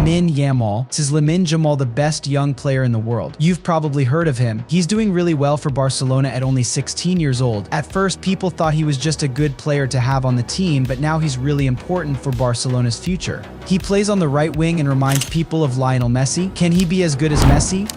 Lamine Yamal. Is Lamine Yamal the best young player in the world? You've probably heard of him. He's doing really well for Barcelona at only 16 years old. At first, people thought he was just a good player to have on the team, but now he's really important for Barcelona's future. He plays on the right wing and reminds people of Lionel Messi. Can he be as good as Messi?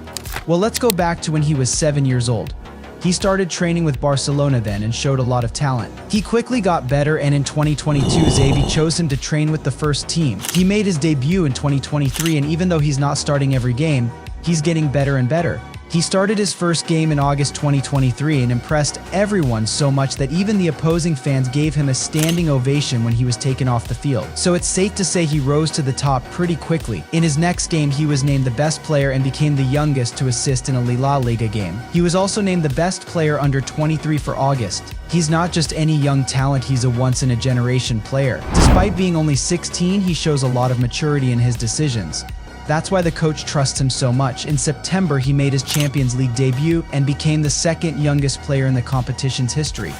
Well, let's go back to when he was 7 years old. He started training with Barcelona then and showed a lot of talent. He quickly got better, and in 2022, Xavi chose him to train with the first team. He made his debut in 2023, and even though he's not starting every game, he's getting better and better. He started his first game in August 2023 and impressed everyone so much that even the opposing fans gave him a standing ovation when he was taken off the field. So it's safe to say he rose to the top pretty quickly. In his next game, he was named the best player and became the youngest to assist in a Liga game. He was also named the best player under 23 for August. He's not just any young talent, he's a once-in-a-generation player. Despite being only 16, he shows a lot of maturity in his decisions. That's why the coach trusts him so much. In September, he made his Champions League debut and became the second youngest player in the competition's history.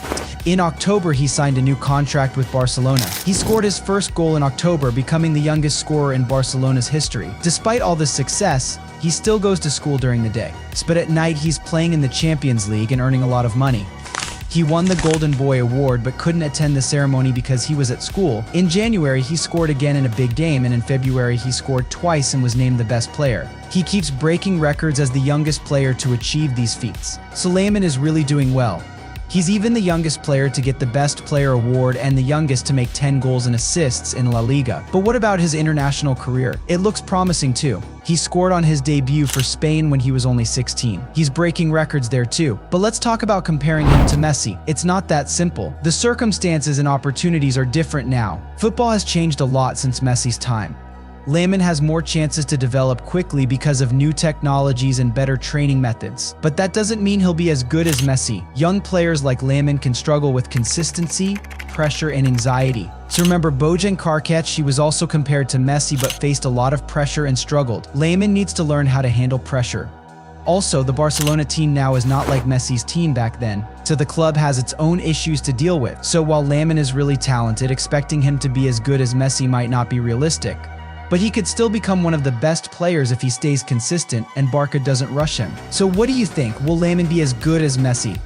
In October, he signed a new contract with Barcelona. He scored his first goal in October, becoming the youngest scorer in Barcelona's history. Despite all this success, he still goes to school during the day. But at night, he's playing in the Champions League and earning a lot of money. He won the Golden Boy award but couldn't attend the ceremony because he was at school. In January, he scored again in a big game, and in February, he scored twice and was named the best player. He keeps breaking records as the youngest player to achieve these feats. So Lamine is really doing well. He's even the youngest player to get the Best Player award and the youngest to make 10 goals and assists in La Liga. But what about his international career? It looks promising too. He scored on his debut for Spain when he was only 16. He's breaking records there too. But let's talk about comparing him to Messi. It's not that simple. The circumstances and opportunities are different now. Football has changed a lot since Messi's time. Lamine has more chances to develop quickly because of new technologies and better training methods. But that doesn't mean he'll be as good as Messi. Young players like Lamine can struggle with consistency, pressure, and anxiety. So remember, Bojan Krkić, he was also compared to Messi but faced a lot of pressure and struggled. Lamine needs to learn how to handle pressure. Also, the Barcelona team now is not like Messi's team back then, so the club has its own issues to deal with. So while Lamine is really talented, expecting him to be as good as Messi might not be realistic. But he could still become one of the best players if he stays consistent and Barca doesn't rush him. So what do you think? Will Lamine be as good as Messi?